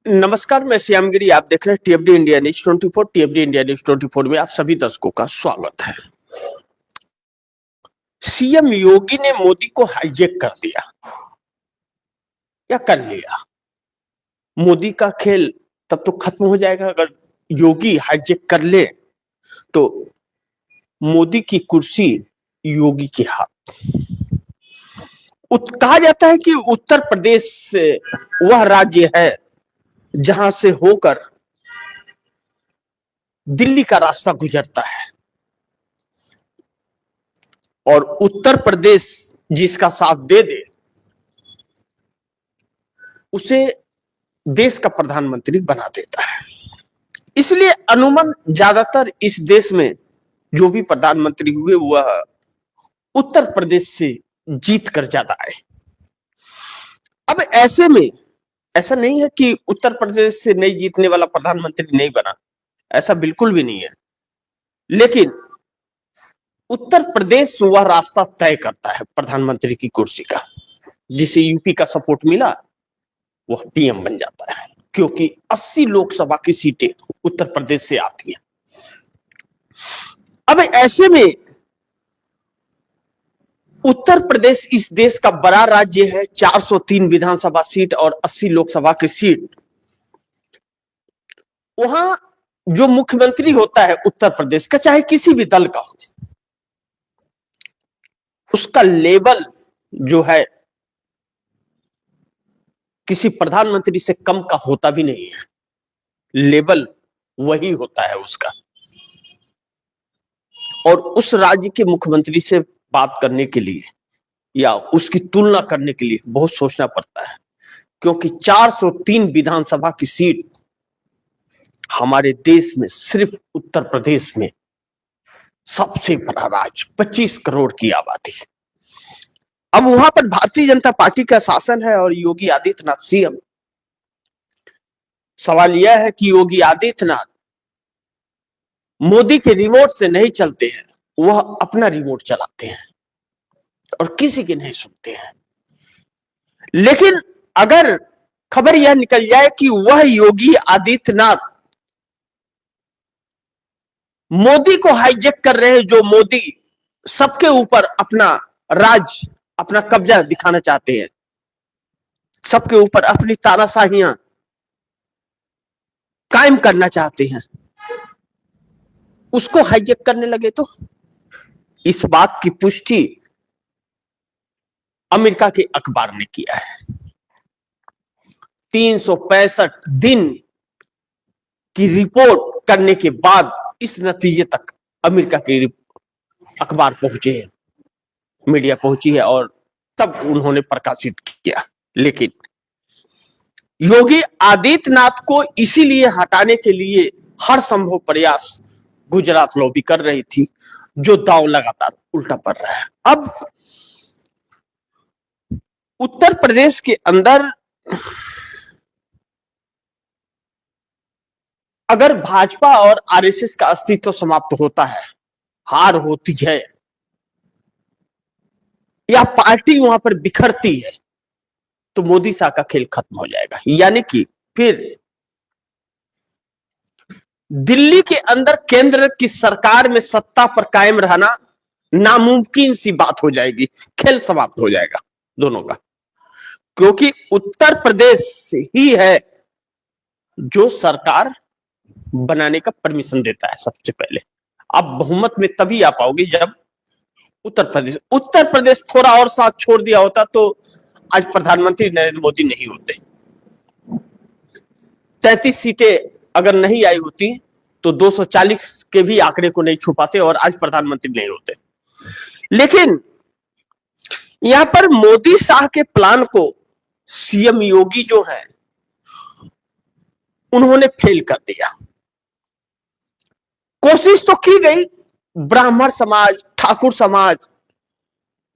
नमस्कार, मैं श्यामगिरी। आप देख रहे हैं टीएफडी इंडिया न्यूज 24। टीएफडी इंडिया न्यूज 24 में आप सभी दर्शकों का स्वागत है। सीएम योगी ने मोदी को हाईजैक कर दिया या कर लिया। मोदी का खेल तब तो खत्म हो जाएगा अगर योगी हाईजैक कर ले तो मोदी की कुर्सी योगी के हाथ। कहा जाता है कि उत्तर प्रदेश वह राज्य है जहां से होकर दिल्ली का रास्ता गुजरता है और उत्तर प्रदेश जिसका साथ दे दे उसे देश का प्रधानमंत्री बना देता है। इसलिए अनुमान ज्यादातर इस देश में जो भी प्रधानमंत्री हुए वह उत्तर प्रदेश से जीत कर ज्यादा आए। अब ऐसे में ऐसा नहीं है कि उत्तर प्रदेश से नहीं जीतने वाला प्रधानमंत्री नहीं बना, ऐसा बिल्कुल भी नहीं है। लेकिन उत्तर प्रदेश वह रास्ता तय करता है प्रधानमंत्री की कुर्सी का। जिसे यूपी का सपोर्ट मिला वह पीएम बन जाता है, क्योंकि 80 लोकसभा की सीटें उत्तर प्रदेश से आती हैं। अब ऐसे में उत्तर प्रदेश इस देश का बड़ा राज्य है, 403 विधानसभा सीट और 80 लोकसभा की सीट। वहां जो मुख्यमंत्री होता है उत्तर प्रदेश का, चाहे किसी भी दल का हो, उसका लेवल जो है किसी प्रधानमंत्री से कम का होता भी नहीं है। लेवल वही होता है उसका। और उस राज्य के मुख्यमंत्री से बात करने के लिए या उसकी तुलना करने के लिए बहुत सोचना पड़ता है, क्योंकि 403 विधानसभा की सीट हमारे देश में सिर्फ उत्तर प्रदेश में सबसे बड़ा राज्य, 25 करोड़ की आबादी। अब वहां पर भारतीय जनता पार्टी का शासन है और योगी आदित्यनाथ सीएम। सवाल यह है कि योगी आदित्यनाथ मोदी के रिमोट से नहीं चलते हैं, वह अपना रिमोट चलाते हैं और किसी की नहीं सुनते हैं। लेकिन अगर खबर यह निकल जाए कि वह योगी आदित्यनाथ मोदी को हाईजैक कर रहे हैं, जो मोदी सबके ऊपर अपना राज, अपना कब्जा दिखाना चाहते हैं, सबके ऊपर अपनी तानाशाहियां कायम करना चाहते हैं, उसको हाईजैक करने लगे तो इस बात की पुष्टि अमेरिका के अखबार ने किया है। 365 दिन की रिपोर्ट करने के बाद इस नतीजे तक अमेरिका के अखबार पहुंचे हैं, मीडिया पहुंची है और तब उन्होंने प्रकाशित किया। लेकिन योगी आदित्यनाथ को इसीलिए हटाने के लिए हर संभव प्रयास गुजरात लॉबी कर रही थी, जो दांव लगातार उल्टा पड़ रहा है। अब उत्तर प्रदेश के अंदर अगर भाजपा और आरएसएस का अस्तित्व समाप्त होता है, हार होती है या पार्टी वहां पर बिखरती है, तो मोदी शाह का खेल खत्म हो जाएगा। यानी कि फिर दिल्ली के अंदर केंद्र की सरकार में सत्ता पर कायम रहना नामुमकिन सी बात हो जाएगी, खेल समाप्त हो जाएगा दोनों का। क्योंकि उत्तर प्रदेश ही है जो सरकार बनाने का परमिशन देता है सबसे पहले। आप बहुमत में तभी आ पाओगे जब उत्तर प्रदेश थोड़ा और साथ छोड़ दिया होता तो आज प्रधानमंत्री नरेंद्र मोदी नहीं होते। 33 सीटें अगर नहीं आई होती तो 240 के भी आंकड़े को नहीं छू पाते और आज प्रधानमंत्री नहीं होते। लेकिन यहां पर मोदी शाह के प्लान को सीएम योगी जो है उन्होंने फेल कर दिया। कोशिश तो की गई ब्राह्मण समाज, ठाकुर समाज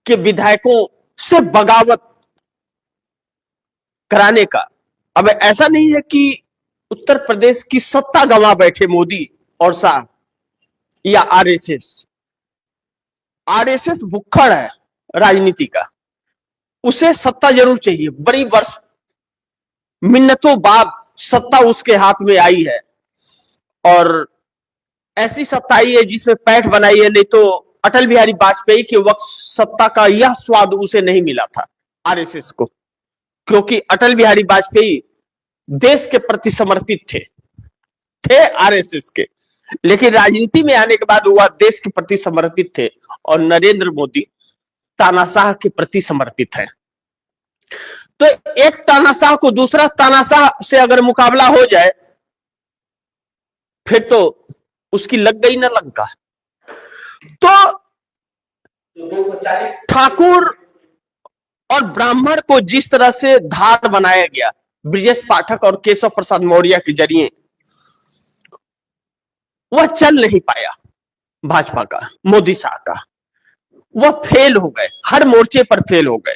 के विधायकों से बगावत कराने का। अब ऐसा नहीं है कि उत्तर प्रदेश की सत्ता गंवा बैठे मोदी और शाह या आरएसएस भुक्खड़ है राजनीति का, उसे सत्ता जरूर चाहिए। बड़ी वर्ष मिन्नतों बाद सत्ता उसके हाथ में आई है, और ऐसी सत्ता आई है जिसमें पैठ बनाई है। नहीं तो अटल बिहारी वाजपेयी के वक्त सत्ता का यह स्वाद उसे नहीं मिला था, आरएसएस को, क्योंकि अटल बिहारी वाजपेयी देश के प्रति समर्पित थे आरएसएस के, लेकिन राजनीति में आने के बाद वह देश के प्रति समर्पित थे, और नरेंद्र मोदी तानाशाह के प्रति समर्पित है। तो एक तानाशाह को दूसरा तानाशाह से अगर मुकाबला हो जाए, फिर तो उसकी लग गई ना लंका। तो ठाकुर और ब्राह्मण को जिस तरह से धार बनाया गया ब्रजेश पाठक और केशव प्रसाद मौर्य के जरिए, वह चल नहीं पाया भाजपा का, मोदी शाह का। वह फेल हो गए, हर मोर्चे पर फेल हो गए,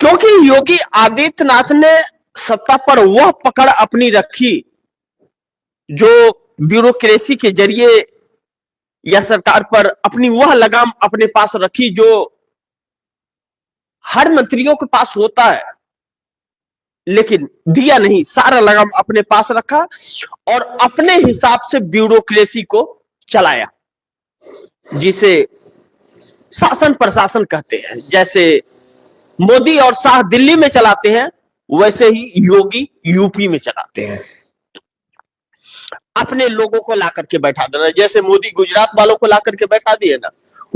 क्योंकि योगी आदित्यनाथ ने सत्ता पर वह पकड़ अपनी रखी जो ब्यूरोक्रेसी के जरिए या सरकार पर अपनी वह लगाम अपने पास रखी जो हर मंत्रियों के पास होता है, लेकिन दिया नहीं, सारा लगाम अपने पास रखा और अपने हिसाब से ब्यूरोक्रेसी को चलाया, जिसे शासन प्रशासन कहते हैं। जैसे मोदी और शाह दिल्ली में चलाते हैं, वैसे ही योगी यूपी में चलाते हैं। अपने लोगों को ला करके बैठा देना, जैसे मोदी गुजरात वालों को ला करके बैठा दिए ना,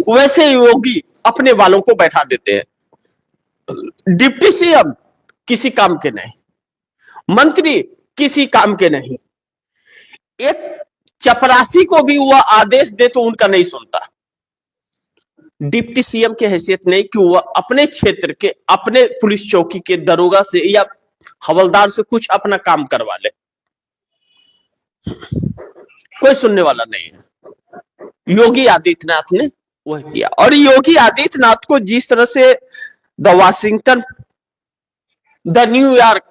वैसे योगी अपने वालों को बैठा देते हैं। डिप्टी सीएम किसी काम के नहीं, मंत्री किसी काम के नहीं, एक चपरासी को भी वह आदेश दे तो उनका नहीं सुनता। डिप्टी सीएम की हैसियत नहीं कि वह अपने क्षेत्र के, अपने पुलिस चौकी के दरोगा से या हवलदार से कुछ अपना काम करवा ले, कोई सुनने वाला नहीं है। योगी आदित्यनाथ ने वह किया, और योगी आदित्यनाथ को जिस तरह से द वाशिंगटन, द न्यूयॉर्क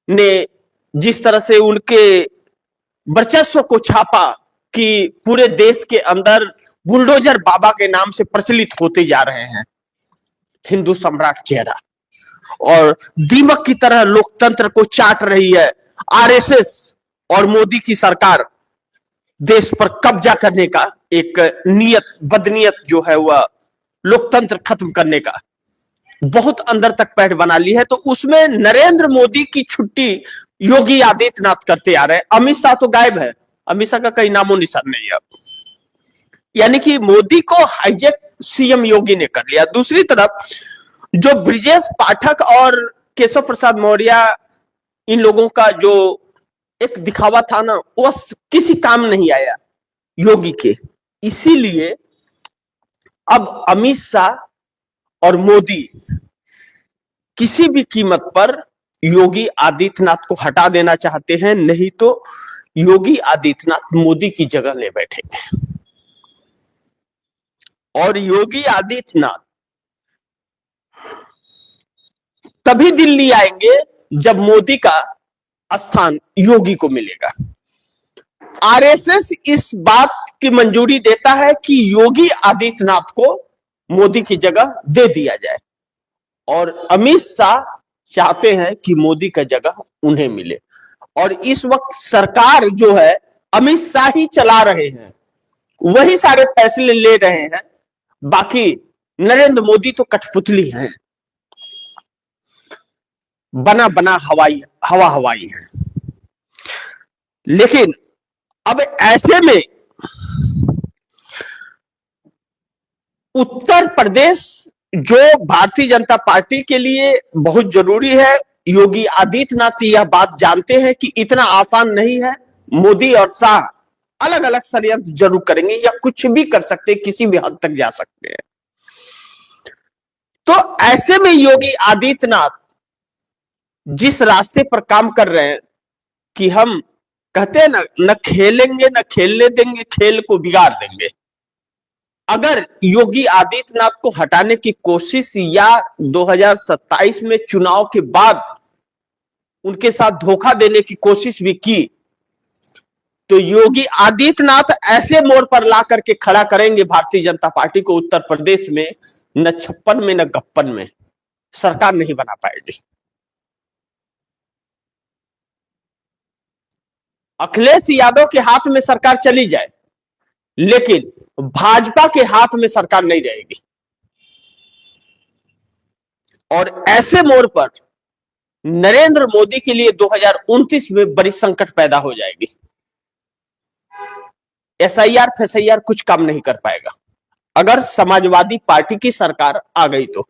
ने जिस तरह से उनके वर्चस्व को छापा कि पूरे देश के अंदर बुलडोजर बाबा के नाम से प्रचलित होते जा रहे हैं हिंदू सम्राट चेहरा, और दीमक की तरह लोकतंत्र को चाट रही है आरएसएस और मोदी की सरकार, देश पर कब्जा करने का एक नियत, बदनीयत जो है वह लोकतंत्र खत्म करने का बहुत अंदर तक पैठ बना ली है। तो उसमें नरेंद्र मोदी की छुट्टी योगी आदित्यनाथ करते आ रहे हैं। अमित शाह तो गायब है, अमित शाह का कहीं नामो निशान नहीं है अब, यानी कि मोदी को हाईजैक सीएम योगी ने कर लिया। दूसरी तरफ जो ब्रजेश पाठक और केशव प्रसाद मौर्य, इन लोगों का जो एक दिखावा था ना, वो किसी काम नहीं आया योगी के। इसीलिए अब अमित शाह और मोदी किसी भी कीमत पर योगी आदित्यनाथ को हटा देना चाहते हैं, नहीं तो योगी आदित्यनाथ मोदी की जगह ले बैठेंगे। और योगी आदित्यनाथ तभी दिल्ली आएंगे जब मोदी का स्थान योगी को मिलेगा। आरएसएस इस बात की मंजूरी देता है कि योगी आदित्यनाथ को मोदी की जगह दे दिया जाए, और अमित शाह चाहते हैं कि मोदी का जगह उन्हें मिले। और इस वक्त सरकार जो है अमित शाह ही चला रहे हैं, वही सारे फैसले ले रहे हैं, बाकी नरेंद्र मोदी तो कठपुतली हैं, बना बना हवाई है। लेकिन अब ऐसे में उत्तर प्रदेश जो भारतीय जनता पार्टी के लिए बहुत जरूरी है, योगी आदित्यनाथ यह बात जानते हैं कि इतना आसान नहीं है। मोदी और शाह अलग अलग षड्यंत्र जरूर करेंगे या कुछ भी कर सकते हैं, किसी भी हद तक जा सकते हैं। तो ऐसे में योगी आदित्यनाथ जिस रास्ते पर काम कर रहे हैं कि हम कहते हैं ना, न खेलेंगे न खेलने देंगे, खेल को बिगाड़ देंगे। अगर योगी आदित्यनाथ को हटाने की कोशिश या 2027 में चुनाव के बाद उनके साथ धोखा देने की कोशिश भी की, तो योगी आदित्यनाथ ऐसे मोड़ पर ला करके खड़ा करेंगे भारतीय जनता पार्टी को उत्तर प्रदेश में, न 56 में न 56 में सरकार नहीं बना पाएगी। अखिलेश यादव के हाथ में सरकार चली जाए, लेकिन भाजपा के हाथ में सरकार नहीं रहेगी। और ऐसे मोड़ पर नरेंद्र मोदी के लिए 2029 में बड़ी संकट पैदा हो जाएगी। एसआईआर फैसआईआर कुछ काम नहीं कर पाएगा अगर समाजवादी पार्टी की सरकार आ गई तो।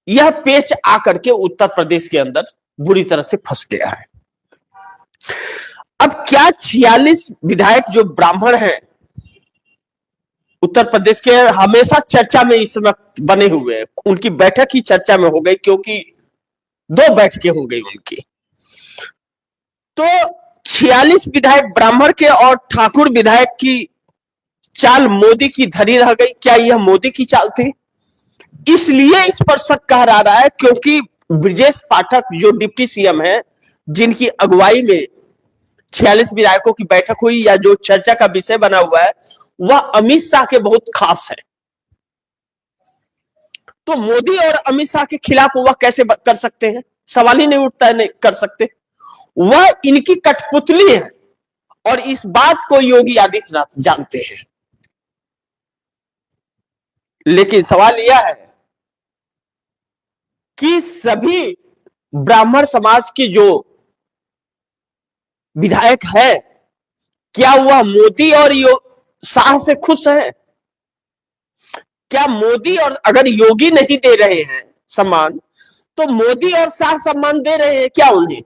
यह पेच आकर के उत्तर प्रदेश के अंदर बुरी तरह से फंस गया है। अब क्या 46 विधायक जो ब्राह्मण हैं उत्तर प्रदेश के, हमेशा चर्चा में इस वक्त बने हुए हैं, उनकी बैठक ही चर्चा में हो गई क्योंकि 2 बैठकें हो गई उनकी। तो 46 विधायक ब्राह्मण के और ठाकुर विधायक की चाल मोदी की धरी रह गई। क्या यह मोदी की चाल थी? इसलिए इस पर शक कहा जा रहा है क्योंकि ब्रजेश पाठक जो डिप्टी सीएम है, जिनकी अगुवाई में 46 विधायकों की बैठक हुई या जो चर्चा का विषय बना हुआ है, वह अमित शाह के बहुत खास है। तो मोदी और अमित शाह के खिलाफ वह कैसे कर सकते हैं? सवाल ही नहीं उठता है, नहीं कर सकते। वह इनकी कठपुतली है और इस बात को योगी आदित्यनाथ जानते हैं। लेकिन सवाल यह है कि सभी ब्राह्मण समाज के जो विधायक है, क्या वह मोदी और शाह से खुश है? क्या मोदी और अगर योगी नहीं दे रहे हैं सम्मान, तो मोदी और शाह सम्मान दे रहे हैं क्या उन्हें?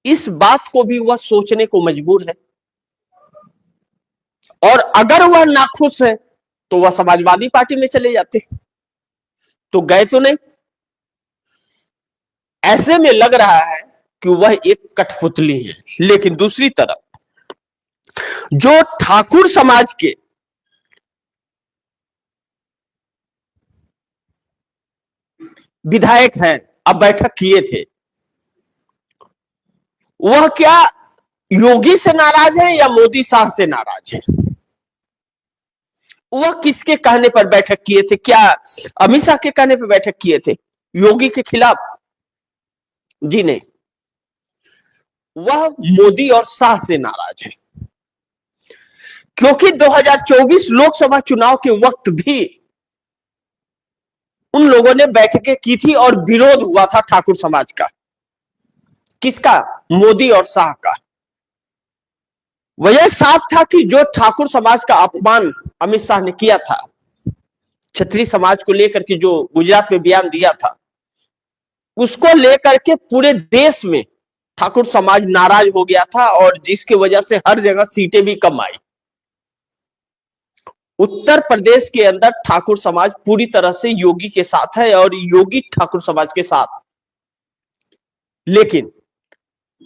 इस बात को भी वह सोचने को मजबूर है। और अगर वह नाखुश है तो वह समाजवादी पार्टी में चले जाते, तो गए तो नहीं। ऐसे में लग रहा है कि वह एक कठपुतली है। लेकिन दूसरी तरफ जो ठाकुर समाज के विधायक हैं, अब बैठक किए थे, वह क्या योगी से नाराज है या मोदी शाह से नाराज है? वह किसके कहने पर बैठक किए थे? क्या अमित शाह के कहने पर बैठक किए थे योगी के खिलाफ? जी नहीं, वह मोदी और शाह से नाराज है क्योंकि 2024 लोकसभा चुनाव के वक्त भी उन लोगों ने बैठकें की थी और विरोध हुआ था ठाकुर समाज का। किसका? मोदी और शाह का। वह साफ था कि जो ठाकुर समाज का अपमान अमित शाह ने किया था, क्षत्रिय समाज को लेकर के जो गुजरात में बयान दिया था, उसको लेकर के पूरे देश में ठाकुर समाज नाराज हो गया था और जिसकी वजह से हर जगह सीटें भी कम आई। उत्तर प्रदेश के अंदर ठाकुर समाज पूरी तरह से योगी के साथ है और योगी ठाकुर समाज के साथ, लेकिन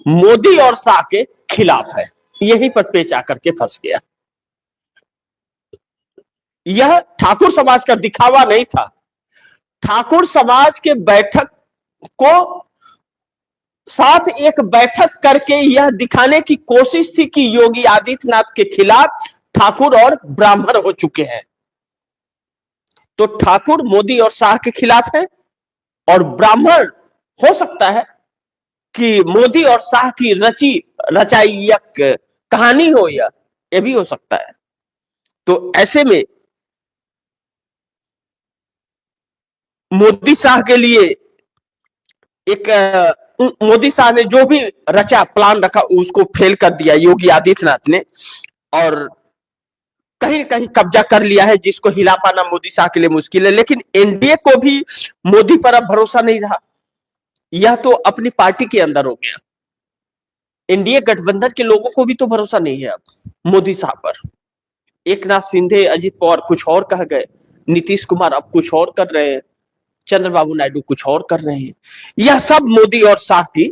मोदी और शाह के खिलाफ है। यहीं पर पेच आकर के फंस गया। यह ठाकुर समाज का दिखावा नहीं था। ठाकुर समाज के बैठक को साथ एक बैठक करके यह दिखाने की कोशिश थी कि योगी आदित्यनाथ के खिलाफ ठाकुर और ब्राह्मण हो चुके हैं। तो ठाकुर मोदी और शाह के खिलाफ है और ब्राह्मण हो सकता है कि मोदी और शाह की रचाई एक कहानी हो, यह भी हो सकता है। तो ऐसे में मोदी शाह के लिए एक मोदी शाह ने जो भी रचा प्लान रखा उसको फेल कर दिया योगी आदित्यनाथ ने और कहीं कहीं कब्जा कर लिया है, जिसको हिला पाना मोदी शाह के लिए मुश्किल है। लेकिन एनडीए को भी मोदी पर अब भरोसा नहीं रहा। यह तो अपनी पार्टी के अंदर हो गया। एनडीए गठबंधन के लोगों को भी तो भरोसा नहीं है अब मोदी शाह पर। एकनाथ शिंदे, अजित पवार कुछ और कह गए, नीतीश कुमार अब कुछ और कर रहे हैं, चंद्रबाबू नायडू कुछ और कर रहे हैं। यह सब मोदी और शाह के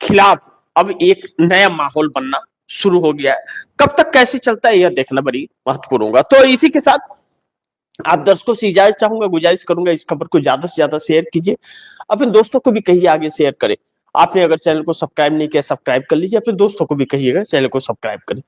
खिलाफ अब एक नया माहौल बनना शुरू हो गया है। कब तक कैसे चलता है यह देखना बड़ी महत्वपूर्ण होगा। तो इसी के साथ आप दर्शकों से इजाजत चाहूंगा, गुजारिश करूंगा इस खबर को ज्यादा से ज्यादा शेयर कीजिए, अपने दोस्तों को भी कहिए आगे शेयर करें। आपने अगर चैनल को सब्सक्राइब नहीं किया सब्सक्राइब कर लीजिए, अपने दोस्तों को भी कहिएगा चैनल को सब्सक्राइब करें।